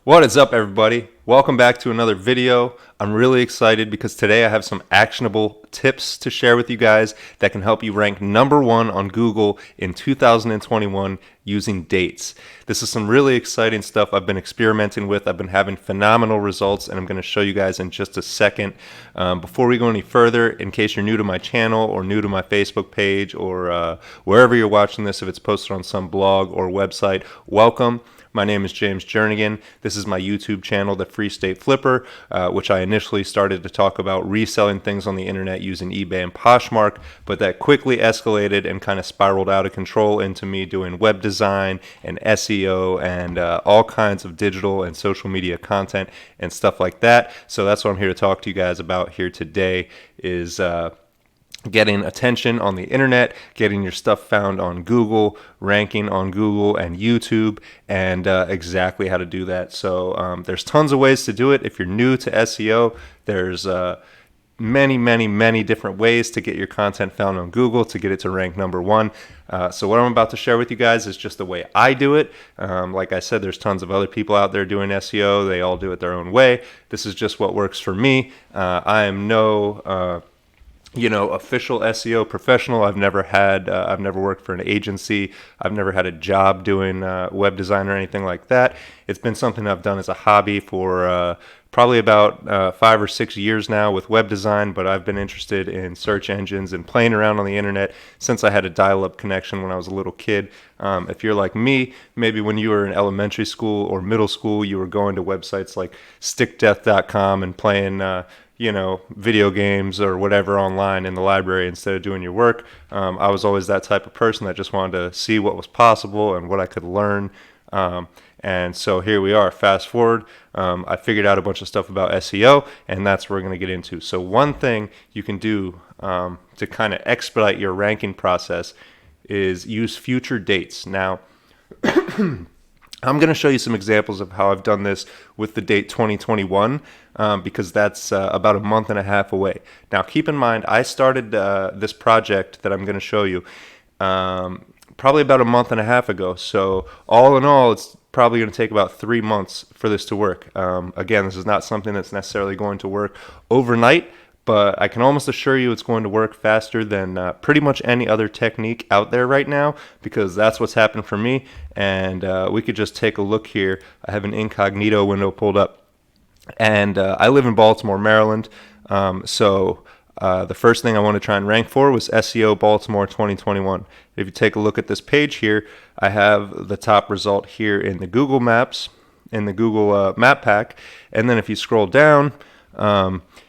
What is up, everybody? Welcome back to another video. I'm really excited because today I have some actionable tips to share with you guys that can help you rank #1 on Google in 2021 using dates. This is some really exciting stuff I've been experimenting with. I've been having phenomenal results, and I'm going to show you guys in just a second. Before we go any further, in case you're new to my channel or new to my Facebook page or wherever you're watching this, if it's posted on some blog or website, welcome. My name is James Jernigan. This is my YouTube channel, The Free State Flipper, which I initially started to talk about reselling things on the internet using eBay and Poshmark, but that quickly escalated and kind of spiraled out of control into me doing web design and SEO and all kinds of digital and social media content and stuff like that. So that's what I'm here to talk to you guys about here today is getting attention on the internet, getting your stuff found on Google, ranking on Google and YouTube, and exactly how to do that. So there's tons of ways to do it. If you're new to SEO, there's many different ways to get your content found on Google to get it to rank #1. So what I'm about to share with you guys is just the way I do it. Like I said, there's tons of other people out there doing SEO. They all do it their own way. This is just what works for me. I am no official SEO professional. I've never worked for an agency. I've never had a job doing web design or anything like that. It's been something I've done as a hobby for probably about 5 or 6 years now with web design, but I've been interested in search engines and playing around on the internet since I had a dial-up connection when I was a little kid. If you're like me, maybe when you were in elementary school or middle school, you were going to websites like stickdeath.com and playing video games or whatever online in the library instead of doing your work. I was always that type of person that just wanted to see what was possible and what I could learn. And so here we are, fast forward. I figured out a bunch of stuff about SEO, and that's what we're going to get into. So one thing you can do to kind of expedite your ranking process is use future dates. Now, I'm going to show you some examples of how I've done this with the date 2021 because that's about a month and a half away. Now, keep in mind, I started this project that I'm going to show you probably about a month and a half ago. So all in all, it's probably going to take about 3 months for this to work. Again, this is not something that's necessarily going to work overnight, but I can almost assure you it's going to work faster than pretty much any other technique out there right now, because that's what's happened for me. And we could just take a look here. I have an incognito window pulled up, and I live in Baltimore, Maryland. So the first thing I want to try and rank for was SEO Baltimore 2021. If you take a look at this page here, I have the top result here in the Google Maps, in the Google Map Pack. And then if you scroll down,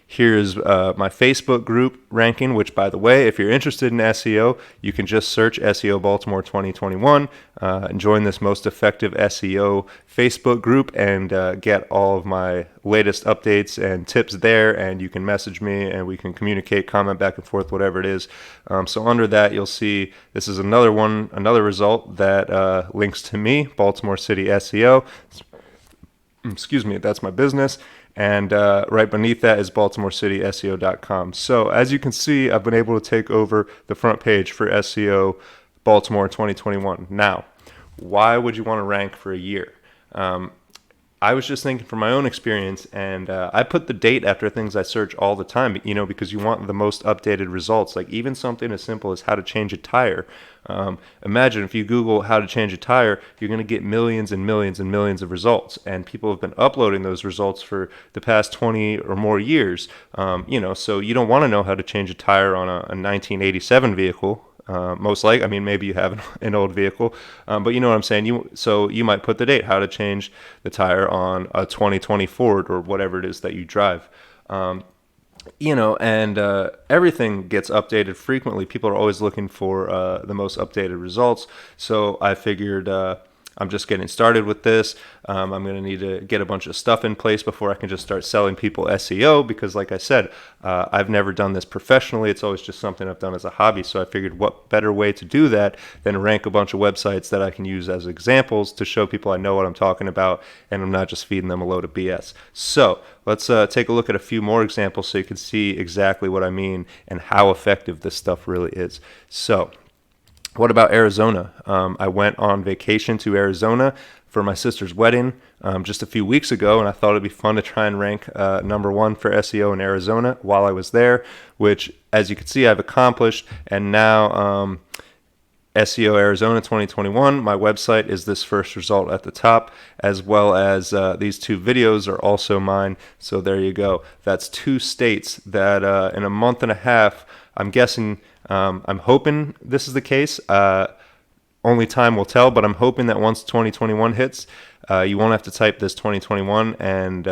here's my Facebook group ranking, which, by the way, if you're interested in SEO, you can just search SEO Baltimore 2021 and join this most effective SEO Facebook group and get all of my latest updates and tips there. And you can message me and we can communicate, comment back and forth, whatever it is. So under that, you'll see this is another result that links to me, Baltimore City SEO. Excuse me, that's my business. And right beneath that is BaltimoreCitySEO.com. So as you can see, I've been able to take over the front page for SEO Baltimore 2021. Now, why would you want to rank for a year? I was just thinking from my own experience, and I put the date after things I search all the time, because you want the most updated results. Like even something as simple as how to change a tire. Imagine if you Google how to change a tire, you're going to get millions and millions and millions of results. And people have been uploading those results for the past 20 or more years. So you don't want to know how to change a tire on a 1987 vehicle. Most likely, I mean, maybe you have an old vehicle, but you know what I'm saying. So you might put the date, how to change the tire on a 2020 Ford or whatever it is that you drive. And everything gets updated frequently. People are always looking for the most updated results. So I figured I'm just getting started with this. I'm going to need to get a bunch of stuff in place before I can just start selling people SEO, because like I said, I've never done this professionally. It's always just something I've done as a hobby. So I figured what better way to do that than rank a bunch of websites that I can use as examples to show people I know what I'm talking about and I'm not just feeding them a load of BS. So let's take a look at a few more examples so you can see exactly what I mean and how effective this stuff really is. So what about Arizona? I went on vacation to Arizona for my sister's wedding just a few weeks ago, and I thought it'd be fun to try and rank #1 for SEO in Arizona while I was there, which, as you can see, I've accomplished. And now SEO Arizona 2021, my website is this first result at the top, as well as these 2 videos are also mine. So there you go. That's 2 states that in a month and a half, I'm guessing, I'm hoping this is the case. Only time will tell, but I'm hoping that once 2021 hits, you won't have to type this 2021, and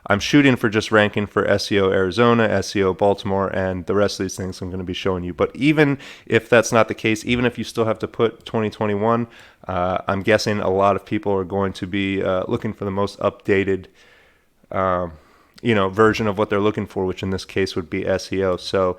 I'm shooting for just ranking for SEO Arizona, SEO Baltimore, and the rest of these things I'm going to be showing you. But even if that's not the case, even if you still have to put 2021, I'm guessing a lot of people are going to be looking for the most updated version of what they're looking for, which in this case would be SEO. So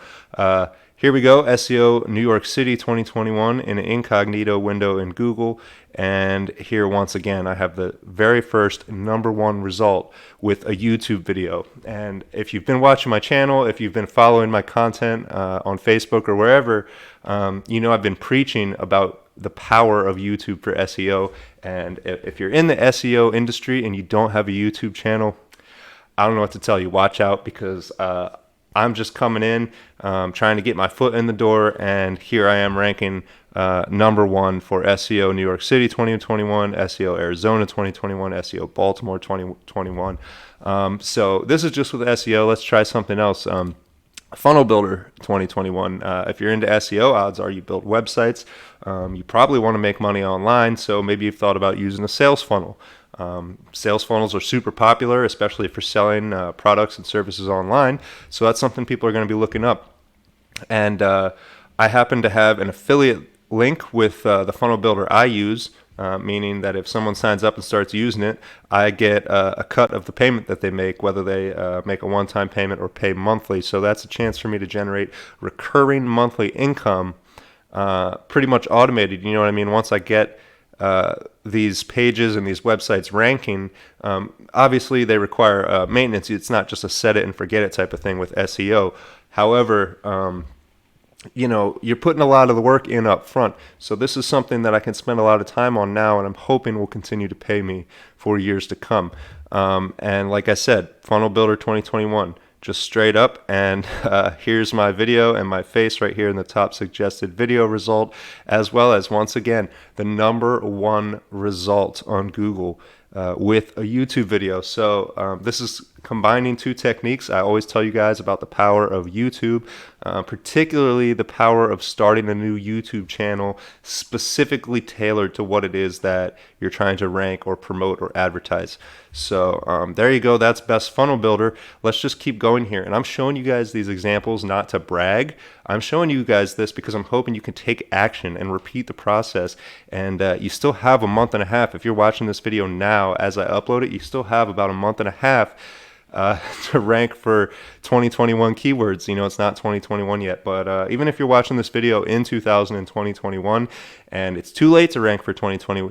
here we go, SEO New York City 2021 in an incognito window in Google. And here, once again, I have the very first #1 result with a YouTube video. And if you've been watching my channel, if you've been following my content on Facebook or wherever, I've been preaching about the power of YouTube for SEO. And if you're in the SEO industry and you don't have a YouTube channel, I don't know what to tell you. Watch out, because I'm just coming in, trying to get my foot in the door, and here I am ranking #1 for SEO New York City 2021, SEO Arizona 2021, SEO Baltimore 2021. So this is just with SEO. Let's try something else. Funnel Builder 2021. If you're into SEO, odds are you build websites. You probably want to make money online, so maybe you've thought about using a sales funnel. Sales funnels are super popular, especially if you're selling products and services online. So that's something people are going to be looking up. And I happen to have an affiliate link with the funnel builder I use, meaning that if someone signs up and starts using it, I get a cut of the payment that they make, whether they make a one-time payment or pay monthly. So that's a chance for me to generate recurring monthly income, pretty much automated. You know what I mean? Once I get these pages and these websites ranking, obviously they require maintenance. It's not just a set it and forget it type of thing with SEO. However, you're putting a lot of the work in up front. So this is something that I can spend a lot of time on now, and I'm hoping will continue to pay me for years to come. And like I said, Funnel Builder 2021. Just straight up, and here's my video and my face right here in the top suggested video result, as well as, once again, the #1 result on Google with a YouTube video. So this is combining 2 techniques. I always tell you guys about the power of YouTube, particularly the power of starting a new YouTube channel specifically tailored to what it is that you're trying to rank or promote or advertise. So there you go. That's Best Funnel Builder. Let's just keep going here. And I'm showing you guys these examples not to brag. I'm showing you guys this because I'm hoping you can take action and repeat the process. And you still have a month and a half. If you're watching this video now as I upload it, you still have about a month and a half to rank for 2021 keywords. It's not 2021 yet, but even if you're watching this video in 2021 and it's too late to rank for 2020,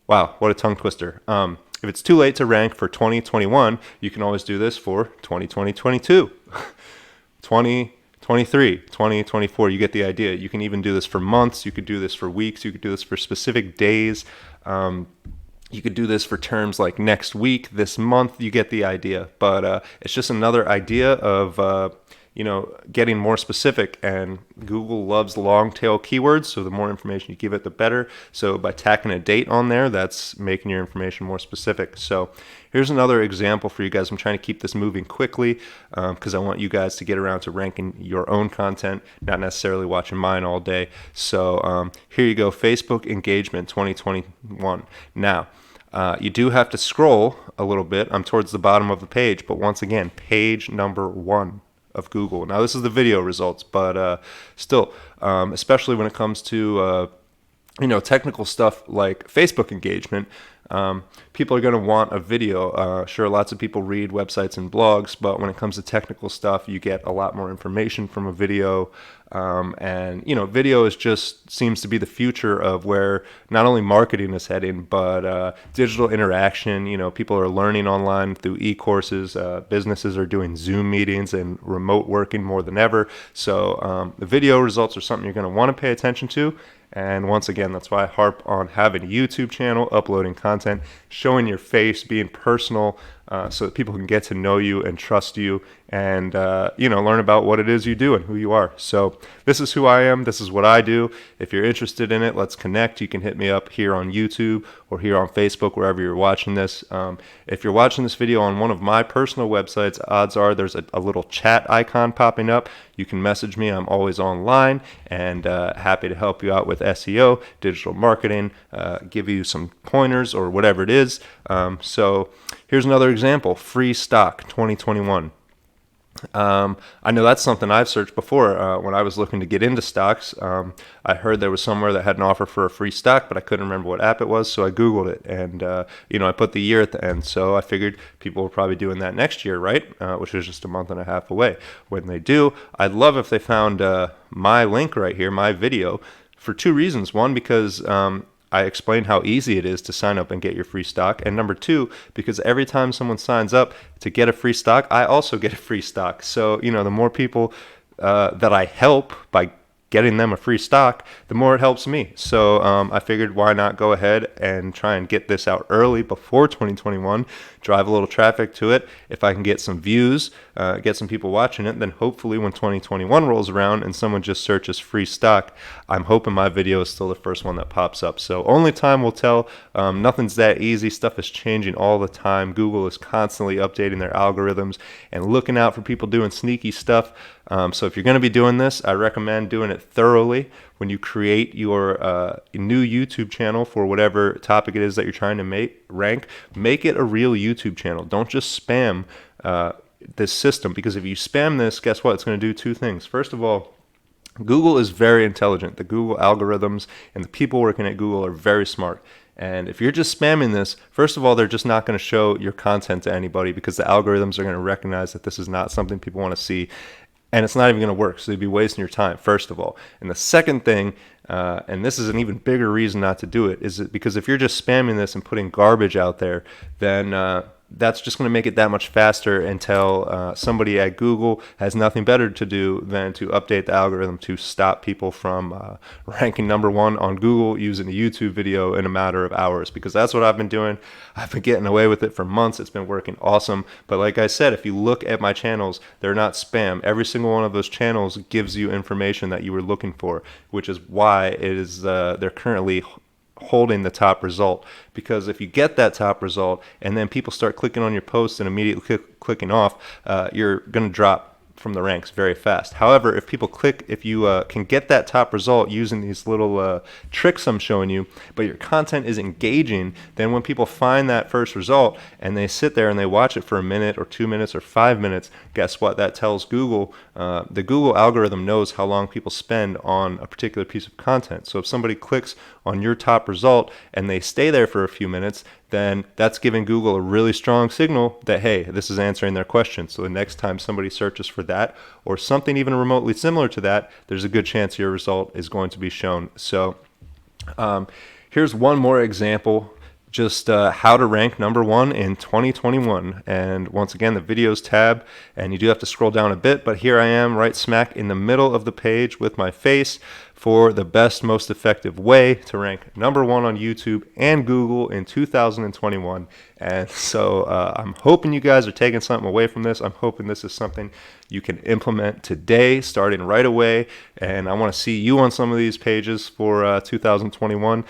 wow, what a tongue twister. If it's too late to rank for 2021, you can always do this for 2022, 2023, 2024. You get the idea. You can even do this for months. You could do this for weeks. You could do this for specific days. You could do this for terms like next week, this month. You get the idea. But it's just another idea of getting more specific, and Google loves long tail keywords, so the more information you give it, the better. So by tacking a date on there, that's making your information more specific. So here's another example for you guys. I'm trying to keep this moving quickly because I want you guys to get around to ranking your own content, not necessarily watching mine all day. So here you go, Facebook engagement 2021. Now, you do have to scroll a little bit. I'm towards the bottom of the page, but once again, page #1 of Google. Now this is the video results, but still, especially when it comes to technical stuff like Facebook engagement, people are going to want a video. Sure, lots of people read websites and blogs, but when it comes to technical stuff, you get a lot more information from a video. And video seems to be the future of where not only marketing is heading, but digital interaction. People are learning online through e-courses. Businesses are doing Zoom meetings and remote working more than ever. So the video results are something you're going to want to pay attention to. And once again, that's why I harp on having a YouTube channel, uploading content, showing your face, being personal, so that people can get to know you and trust you, and learn about what it is you do and who you are. So this is who I am. This is what I do. If you're interested in it, let's connect. You can hit me up here on YouTube or here on Facebook, wherever you're watching this. If you're watching this video on one of my personal websites, odds are there's a little chat icon popping up. You can message me. I'm always online and happy to help you out with SEO, digital marketing, give you some pointers or whatever it is. So here's another example: free stock 2021. I know that's something I've searched before when I was looking to get into stocks. I heard there was somewhere that had an offer for a free stock, but I couldn't remember what app it was, so I Googled it, and I put the year at the end. So I figured people were probably doing that next year, right? Which is just a month and a half away. When they do, I'd love if they found my link right here, my video, for two reasons. One, because I explained how easy it is to sign up and get your free stock. And number two, because every time someone signs up to get a free stock, I also get a free stock. So, the more people that I help by getting them a free stock, the more it helps me. So I figured, why not go ahead and try and get this out early before 2021, drive a little traffic to it. If I can get some views, get some people watching it, then hopefully when 2021 rolls around and someone just searches free stock, I'm hoping my video is still the first one that pops up. So only time will tell. Nothing's that easy. Stuff is changing all the time. Google is constantly updating their algorithms and looking out for people doing sneaky stuff. So if you're going to be doing this, I recommend doing it thoroughly. When you create your new YouTube channel for whatever topic it is that you're trying to rank, make it a real YouTube channel. Don't just spam this system, because if you spam this, guess what? It's going to do two things. First of all, Google is very intelligent. The Google algorithms and the people working at Google are very smart. And if you're just spamming this, first of all, they're just not going to show your content to anybody, because the algorithms are going to recognize that this is not something people want to see. And it's not even going to work, so you'd be wasting your time, first of all. And the second thing, and this is an even bigger reason not to do it, is because if you're just spamming this and putting garbage out there, then that's just going to make it that much faster until somebody at Google has nothing better to do than to update the algorithm to stop people from ranking #1 on Google using a YouTube video in a matter of hours, because that's what I've been doing. I've been getting away with it for months. It's been working awesome. But like I said, if you look at my channels, they're not spam. Every single one of those channels gives you information that you were looking for, which is why it is they're currently holding the top result. Because if you get that top result and then people start clicking on your post and immediately clicking off, you're going to drop from the ranks very fast. However, if you can get that top result using these little tricks I'm showing you, but your content is engaging, then when people find that first result and they sit there and they watch it for a minute or 2 minutes or 5 minutes, guess what? That tells Google, the Google algorithm knows how long people spend on a particular piece of content. So if somebody clicks on your top result and they stay there for a few minutes, then that's giving Google a really strong signal that, hey, this is answering their question. So the next time somebody searches for that or something even remotely similar to that, there's a good chance your result is going to be shown. So here's one more example, just how to rank #1 in 2021. And once again, the videos tab, and you do have to scroll down a bit, but here I am right smack in the middle of the page with my face for the best, most effective way to rank #1 on YouTube and Google in 2021. And so I'm hoping you guys are taking something away from this. I'm hoping this is something you can implement today, starting right away. And I want to see you on some of these pages for 2021.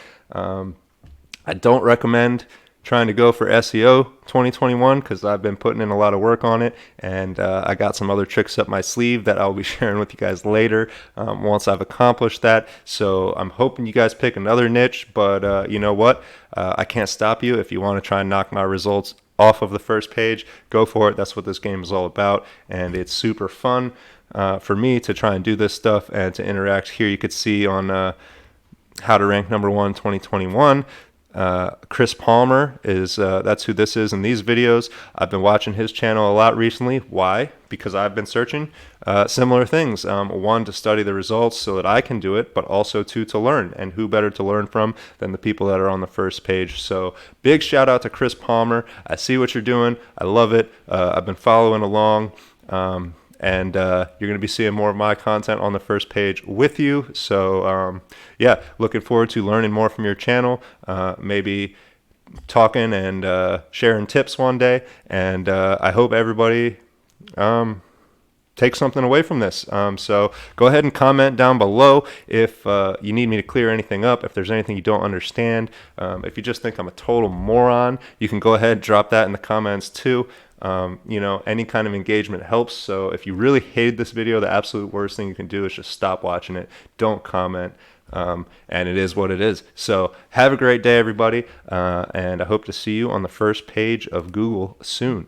I don't recommend trying to go for SEO 2021, because I've been putting in a lot of work on it, and I got some other tricks up my sleeve that I'll be sharing with you guys later once I've accomplished that. So I'm hoping you guys pick another niche, but you know what? I can't stop you. If you want to try and knock my results off of the first page, go for it. That's what this game is all about, and it's super fun for me to try and do this stuff and to interact. Here you could see on how to rank #1 2021. Chris Palmer is that's who this is in these videos. I've been watching his channel a lot recently. Why? Because I've been searching similar things. One, to study the results so that I can do it, but also two, to learn. And who better to learn from than the people that are on the first page? So big shout out to Chris Palmer. I see what you're doing. I love it. I've been following along. and you're going to be seeing more of my content on the first page with you. So yeah, looking forward to learning more from your channel, maybe talking and sharing tips one day, and I hope everybody take something away from this. So go ahead and comment down below if you need me to clear anything up, if there's anything you don't understand. If you just think I'm a total moron, you can go ahead and drop that in the comments too. You know, any kind of engagement helps. So if you really hated this video, the absolute worst thing you can do is just stop watching it. Don't comment. And it is what it is. So have a great day, everybody. And I hope to see you on the first page of Google soon.